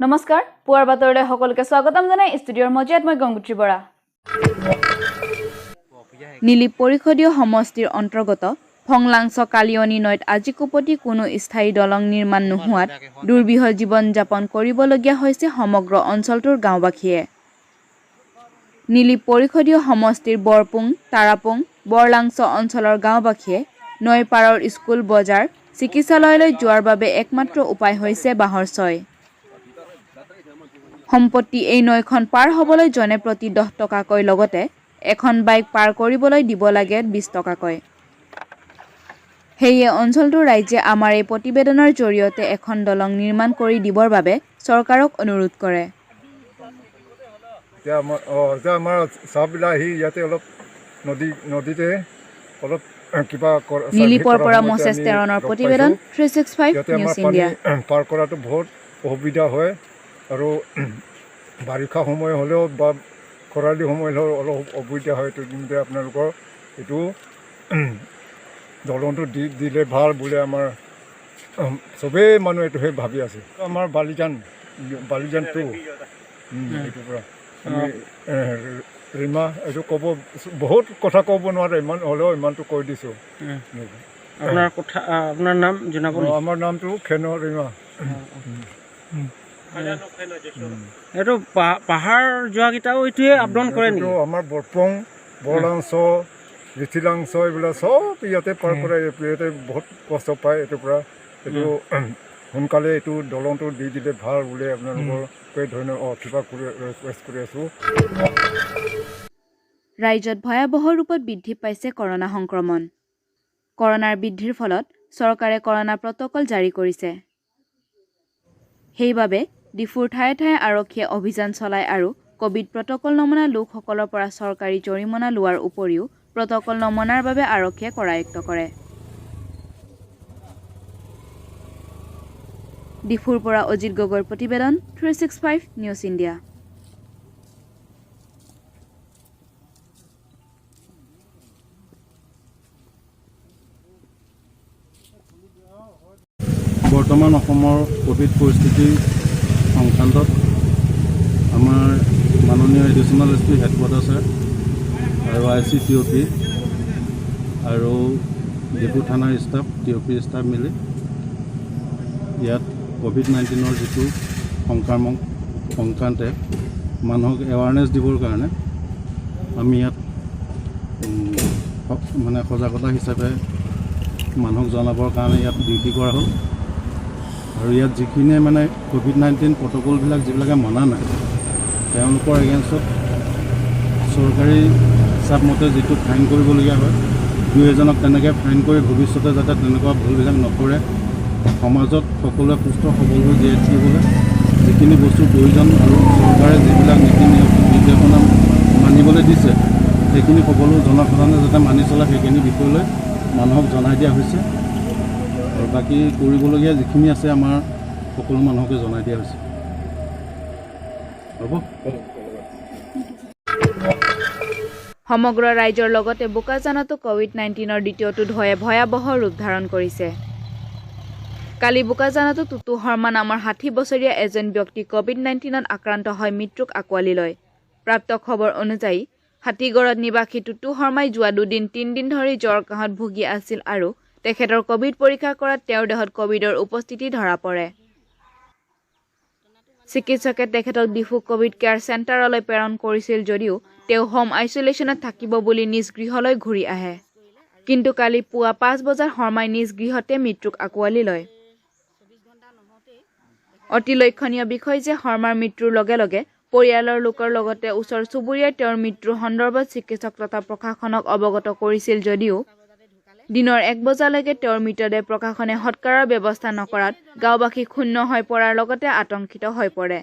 নমস্কাৰ পুৱাৰ বাতৰলৈ সকলোকে স্বাগতম জনাই ষ্টুডিঅ'ৰ মজিয়াত মই গংগুত্ৰী বৰা। নীলি পৰিষদীয় সমষ্টিৰ অন্তৰ্গত ফংলাংছ কালিয়নী নৈত আজি কোপতি কোনো স্থায়ী দলং নিৰ্মাণ নোহোৱাত দুৰ্বিহ জীৱন যাপন কৰিবলগীয়া হৈছে সমগ্ৰ অঞ্চলটোৰ গাঁওবাসীয়ে। নীলি পৰিষদীয় সমষ্টিৰ বৰপুং, তাৰাপুং, বৰলাংছ অঞ্চলৰ গাঁওবাসীয়ে নৈ পাৰৰ স্কুল, বজাৰ, চিকিৎসালয়লৈ যোৱাৰ বাবে একমাত্ৰ উপায় হৈছে বাঁহৰ চয়। সম্পত্তি এই নৈখন পাৰ হ'বলৈ জনে প্ৰতি 10 টকাকৈ লগতে এখন বাইক পাৰ কৰিবলৈ দিব লাগে 20 টকাকৈ। সেয়ে অঞ্চলটোৰ ৰাইজে আমাৰ এই প্ৰতিবেদনৰ জৰিয়তে এখন দলং নিৰ্মাণ কৰি দিবৰ বাবে চৰকাৰক অনুৰোধ কৰে। আমাৰ চাহবিলাক আহি ইয়াতে অলপ নদীতে অলপ কিবা নীলিপৰ পৰা মছেছ তেৰণৰ প্ৰতিবেদন 365 নিউজ ইণ্ডিয়া। পাৰ কৰাটো বহুত অসুবিধা হয় আৰু বাৰিষা সময় হ'লেও বা খৰালি সময় হ'লেও অলপ অসুবিধা হয়। এইটো কিন্তু আপোনালোকৰ এইটো দলংটো দিলে ভাল বুলি আমাৰ চবেই মানুহ এইটোহে ভাবি আছে। আমাৰ বালিজানটো এইটোৰ পৰা আমি ৰীমা এইটো ক'ব বহুত কথা ক'ব নোৱাৰে, ইমান হ'লেও ইমানটো কৈ দিছোঁ। আপোনাৰ নাম জনাব? আমাৰ নামটো খেন ৰীমা। এইটো পাহাৰ যোৱাকেইটাও এইটোৱে আপডাউন কৰে নেকি? আমাৰ বৰপুং, বৰলাংছ, লিথিলাংছ এইবিলাক চব ইয়াতে পাৰ কৰে। ইয়াতে বহুত কষ্ট পায় এইটোৰ পৰা। এইটো সোনকালে এইটো দলংটো দি দিলে ভাল বুলি আপোনালোকৰ ধৰণৰ কিবা ৰিকুৱেষ্ট কৰি আছোঁ। ৰাজ্যত ভয়াৱহ ৰূপত বৃদ্ধি পাইছে কৰনা সংক্ৰমণ। কৰনাৰ বৃদ্ধিৰ ফলত চৰকাৰে কৰনা প্ৰট'কল জাৰি কৰিছে। সেইবাবে ডিফুৰ ঠায়ে ঠায়ে আৰক্ষীয়ে অভিযান চলায় আৰু ক'ভিড প্ৰট'কল নমনা লোকসকলৰ পৰা চৰকাৰী জৰিমনা লোৱাৰ উপৰিও প্ৰট'কল নমনাৰ বাবে আৰক্ষীয়ে কৰায়ত্ব কৰে। ডিফুৰ পৰা অজিত গগৈৰ প্ৰতিবেদন 365 নিউজ ইণ্ডিয়া। বৰ্তমান অসমৰ ক'ভিড পৰিস্থিতি সংক্ৰান্তত আমাৰ মাননীয় এডিশ্যনেল SP হেডকোৱাৰ্টাৰ ছাৰ আৰু IC TOP আৰু ডিফু থানাৰ ষ্টাফ TOP ষ্টাফ মিলি ইয়াত COVID-19ৰ যিটো সংক্ৰামক সংক্ৰান্তে মানুহক এৱাৰনেছ দিবৰ কাৰণে আমি ইয়াত মানে সজাগতা হিচাপে মানুহক জনাবৰ কাৰণে ইয়াত ডিউটি কৰা হ'ল। আৰু ইয়াত যিখিনিয়ে মানে COVID-19 প্ৰট'কলবিলাক যিবিলাকে মনা নাই তেওঁলোকৰ এগেইনষ্টত চৰকাৰী হিচাপমতে যিটো ফাইন কৰিবলগীয়া হয়, 2-এজনক তেনেকৈ ফাইন কৰি ভৱিষ্যতে যাতে তেনেকুৱা ভুলবিলাক নকৰে, সমাজত সকলোৱে সুস্থ সবল হৈ জীয়াই থাকিবলৈ যিখিনি বস্তুৰ প্ৰয়োজন আৰু চৰকাৰে যিবিলাক নীতি নিৰ্দেশনা মানিবলৈ দিছে সেইখিনি সকলো জনসাধাৰণে যাতে মানি চলে সেইখিনি বিষয়লৈ মানুহক জনাই দিয়া হৈছে। আৰু বাকী কৰিবলগীয়া যিখিনি আছে আমাৰ সকলো মানুহকে জনাই দিয়া হৈছে। হ'ব। সমগ্ৰ ৰাজ্যৰ লগতে বোকাজানতো COVID-19ৰ দ্বিতীয়টো ঢৌৱে ভয়াৱহ ৰূপ ধাৰণ কৰিছে। কালি বোকাজানতো টুটু শৰ্মা নামৰ 60 বছৰীয়া এজন ব্যক্তি COVID-19ত আক্ৰান্ত হৈ মৃত্যুক আঁকোৱালি লয়। প্ৰাপ্ত খবৰ অনুযায়ী হাতীগড়ত নিবাসী টুটু শৰ্মাই যোৱা 2-3 দিন ধৰি জ্বৰ কাহত ভুগি আছিল আৰু তেখেতৰ ক'ভিড পৰীক্ষা কৰাত তেওঁৰ দেহত ক'ভিডৰ উপস্থিতি ধৰা পৰে। চিকিৎসকে তেখেতক ডিফু ক'ভিড কেয়াৰ চেণ্টাৰলৈ প্ৰেৰণ কৰিছিল যদিও তেওঁ হোম আইচোলেশ্যনত থাকিব বুলি নিজ গৃহলৈ ঘূৰি আহে। কিন্তু কালি পুৱা 5 বজাত শৰ্মাই নিজ গৃহতে মৃত্যুক আঁকোৱালি লয়। অতি লক্ষণীয় বিষয় যে শৰ্মাৰ মৃত্যুৰ লগে লগে পৰিয়ালৰ লোকৰ লগতে ওচৰ চুবুৰীয়াই তেওঁৰ মৃত্যুৰ সন্দৰ্ভত চিকিৎসক তথা প্ৰশাসনক অৱগত কৰিছিল যদিও দিনৰ 1 বজালৈকে তেওঁৰ মৃতদেহ প্ৰশাসনে সৎকাৰৰ ব্যৱস্থা নকৰাত গাঁওবাসী ক্ষুণ্ণ হৈ পৰাৰ লগতে আতংকিত হৈ পৰে।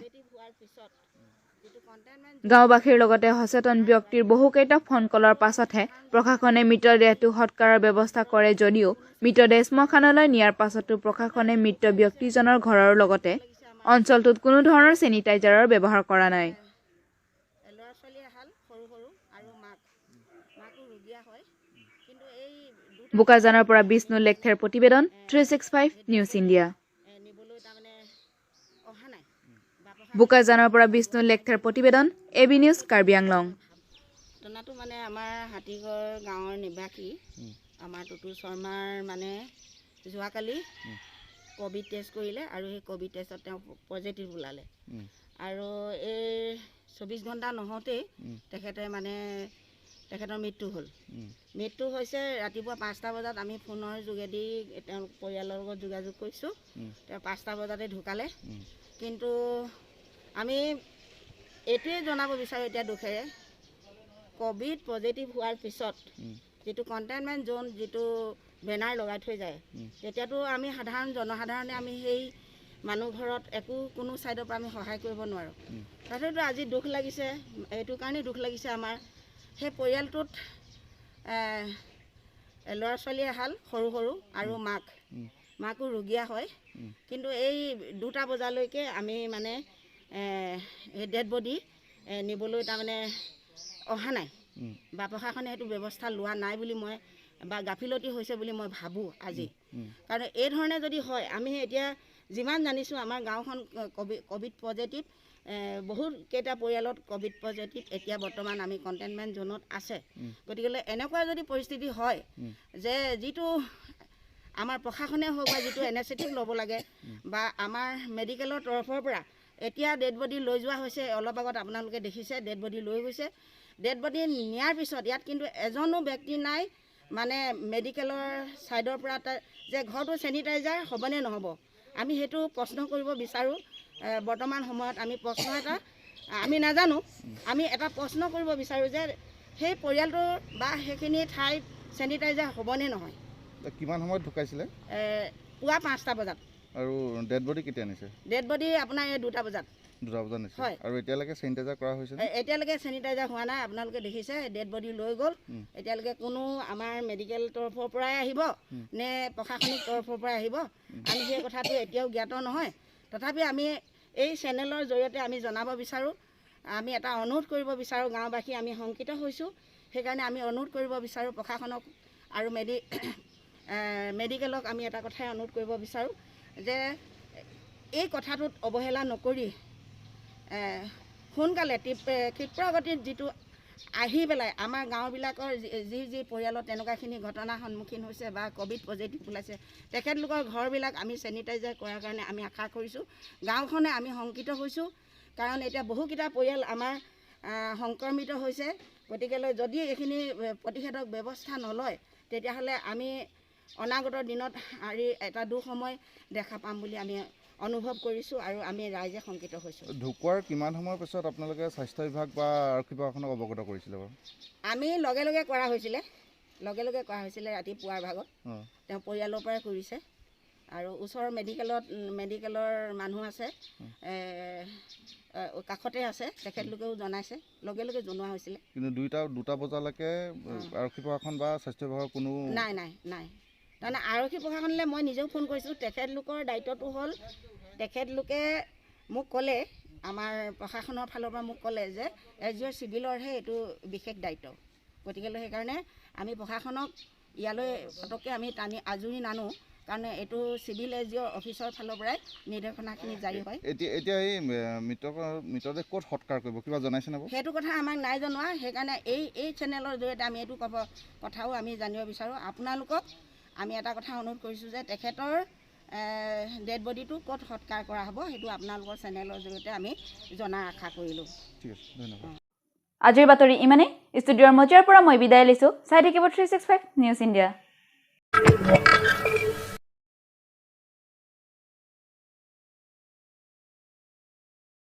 গাঁওবাসীৰ লগতে সচেতন ব্যক্তিৰ বহুকেইটা ফোন কলৰ পাছতহে প্ৰশাসনে মৃতদেহটো সৎকাৰৰ ব্যৱস্থা কৰে যদিও মৃতদেহ শ্মশানলৈ নিয়াৰ পাছতো প্ৰশাসনে মৃত ব্যক্তিজনৰ ঘৰৰ লগতে অঞ্চলটোত কোনো ধৰণৰ চেনিটাইজাৰৰ ব্যৱহাৰ কৰা নাই। বোকাজানৰ পৰা বিষ্ণু লেখথেৰ প্ৰতিবেদন 365 নিউজ ইণ্ডিয়া। অহা নাই বোকাজানৰ পৰা বিষ্ণু লেখাৰ প্ৰতিবেদন এবি নিউজ কাৰ্বি আংলং ঘটনাটো মানে আমাৰ হাতীগড় গাঁৱৰ নিবাসী আমাৰ টুটু শৰ্মাৰ মানে যোৱাকালি ক'ভিড টেষ্ট কৰিলে আৰু সেই ক'ভিড টেষ্টত তেওঁ পজিটিভ ওলালে আৰু এই 24 ঘণ্টা নহওঁতেই তেখেতৰ মৃত্যু হ'ল মৃত্যু হৈছে ৰাতিপুৱা 5টা বজাত আমি ফোনৰ যোগেদি তেওঁৰ পৰিয়ালৰ লগত যোগাযোগ কৰিছোঁ তেওঁ 5টা বজাতে ঢুকালে কিন্তু আমি এইটোৱে জনাব বিচাৰোঁ এতিয়া দুখেৰে ক'ভিড পজিটিভ হোৱাৰ পিছত যিটো কণ্টেইনমেণ্ট জ'ন যিটো বেনাৰ লগাই থৈ যায় তেতিয়াতো আমি জনসাধাৰণে আমি সেই মানুহ ঘৰত কোনো ছাইডৰ পৰা আমি সহায় কৰিব নোৱাৰোঁ তথাপিতো আজি দুখ লাগিছে এইটো কাৰণেই দুখ লাগিছে আমাৰ সেই পৰিয়ালটোত ল'ৰা ছোৱালী এহাল সৰু সৰু আৰু মাকো ৰোগীয়া হয় কিন্তু এই 2টা বজালৈকে আমি মানে এই ডেড বডি নিবলৈ তাৰমানে অহা নাই বা প্ৰশাসনে সেইটো ব্যৱস্থা লোৱা নাই বুলি মই বা গাফিলতি হৈছে বুলি মই ভাবোঁ আজি কাৰণ এই ধৰণে যদি হয় আমি এতিয়া যিমান জানিছোঁ আমাৰ গাঁওখন ক'ভিড পজিটিভ বহুত কেইটা পৰিয়ালত ক'ভিড পজিটিভ এতিয়া বৰ্তমান আমি কণ্টেইনমেণ্ট জ'নত আছে গতিকে এনেকুৱা যদি পৰিস্থিতি হয় যে যিটো আমাৰ প্ৰশাসনে হওক বা যিটো ইনিচিয়েটিভ ল'ব লাগে বা আমাৰ মেডিকেলৰ তৰফৰ পৰা এতিয়া ডেড বডি লৈ যোৱা হৈছে অলপ আগত আপোনালোকে দেখিছে ডেড বডি লৈ গৈছে ডেড বডি নিয়াৰ পিছত ইয়াত কিন্তু এজনো ব্যক্তি নাই মানে মেডিকেলৰ ছাইডৰ পৰা যে ঘৰটো চেনিটাইজাৰ হ'বনে নহ'ব আমি সেইটো প্ৰশ্ন কৰিব বিচাৰোঁ বৰ্তমান সময়ত আমি প্ৰশ্ন এটা আমি নাজানো আমি এটা প্ৰশ্ন কৰিব বিচাৰোঁ যে সেই পৰিয়ালটোৰ বা সেইখিনি ঠাইত চেনিটাইজাৰ হ'বনে নহয় কিমান সময়ত ঢুকাইছিলে পুৱা 5টা বজাত আৰু ডেড বডি কেতিয়া নিছে ডেড বডি আপোনাৰ এই 2টা বজাত নিছে হয় আৰু এতিয়ালৈকে চেনিটাইজাৰ কৰা হৈছে এতিয়ালৈকে চেনিটাইজাৰ হোৱা নাই আপোনালোকে দেখিছে ডেড বডি লৈ গ'ল এতিয়ালৈকে কোনো আমাৰ মেডিকেল তৰফৰ পৰাই আহিব নে প্ৰশাসনিক তৰফৰ পৰাই আহিব আমি সেই কথাটো এতিয়াও জ্ঞাত নহয় তথাপি আমি এই চেনেলৰ জৰিয়তে আমি জনাব বিচাৰোঁ আমি এটা অনুৰোধ কৰিব বিচাৰোঁ গাঁওবাসী আমি শংকিত হৈছোঁ সেইকাৰণে আমি অনুৰোধ কৰিব বিচাৰোঁ প্ৰশাসনক আৰু মেডিকেলক আমি এটা কথাই অনুৰোধ কৰিব বিচাৰোঁ যে এই কথাটোত অৱহেলা নকৰি সোনকালে ক্ষিপ্ৰগতিত যিটো আহি পেলাই আমাৰ গাঁওবিলাকৰ যি পৰিয়ালত তেনেকুৱাখিনি ঘটনাৰ সন্মুখীন হৈছে বা ক'ভিড পজিটিভ ওলাইছে তেখেতলোকৰ ঘৰবিলাক আমি চেনিটাইজাৰ কৰাৰ কাৰণে আমি আশা কৰিছোঁ গাঁওখনে আমি শংকিত হৈছোঁ কাৰণ এতিয়া বহুকেইটা পৰিয়াল আমাৰ সংক্ৰমিত হৈছে গতিকেলৈ যদি এইখিনি প্ৰতিষেধক ব্যৱস্থা নলয় তেতিয়াহ'লে আমি অনাগত দিনত আৰু এটা দুঃসময় দেখা পাম বুলি আমি অনুভৱ কৰিছোঁ আৰু আমি ৰাইজে শংকিত হৈছোঁ ঢুকোৱাৰ কিমান সময়ৰ পিছত আপোনালোকে স্বাস্থ্য বিভাগ বা আৰক্ষী প্ৰশাসনক অৱগত কৰিছিলে বাৰু আমি লগে লগে কৰা হৈছিলে ৰাতিপুৱাৰ ভাগত তেওঁ পৰিয়ালৰ পৰাই কৰিছে আৰু ওচৰৰ মেডিকেলৰ মানুহ আছে কাষতে আছে তেখেতলোকেও জনাইছে লগে লগে জনোৱা হৈছিলে কিন্তু 2টা বজালৈকে আৰক্ষী প্ৰশাসন বা স্বাস্থ্য বিভাগৰ কোনো নাই তাৰমানে আৰক্ষী প্ৰশাসনলৈ মই নিজেও ফোন কৰিছোঁ তেখেতলোকৰ দায়িত্বটো হ'ল তেখেতলোকে মোক ক'লে আমাৰ প্ৰশাসনৰ ফালৰ পৰা মোক ক'লে যে এছডিঅ' চিভিলৰহে এইটো বিশেষ দায়িত্ব গতিকেলৈ সেইকাৰণে আমি প্ৰশাসনক ইয়ালৈ পটককৈ আমি আজৰি নানো কাৰণ এইটো চিভিল এছডিঅ' অফিচৰ ফালৰ পৰাই নিৰ্দেশনাখিনি জাৰি হয় এতিয়া এই মৃতদেহ ক'ত সৎকাৰ কৰিব কিবা জনাইছে নেকি সেইটো কথা আমাক নাই জনোৱা সেইকাৰণে এই চেনেলৰ জৰিয়তে আমি এইটো কথাও আমি জানিব বিচাৰোঁ আপোনালোকক আমি এটা কথা অনুৰোধ কৰিছোঁ যে তেখেতৰ ডেড বডিটো ক'ত সৎকাৰ কৰা হ'ব সেইটো আপোনালোকৰ চেনেলৰ জৰিয়তে আমি জনাৰ আশা কৰিলোঁ ঠিক আছে ধন্যবাদ আজিৰ বাতৰি ইমানেই ষ্টুডিঅ'ৰ মজিয়াৰ পৰা মই বিদায় লৈছোঁ চাই থাকিব 365 নিউজ ইণ্ডিয়া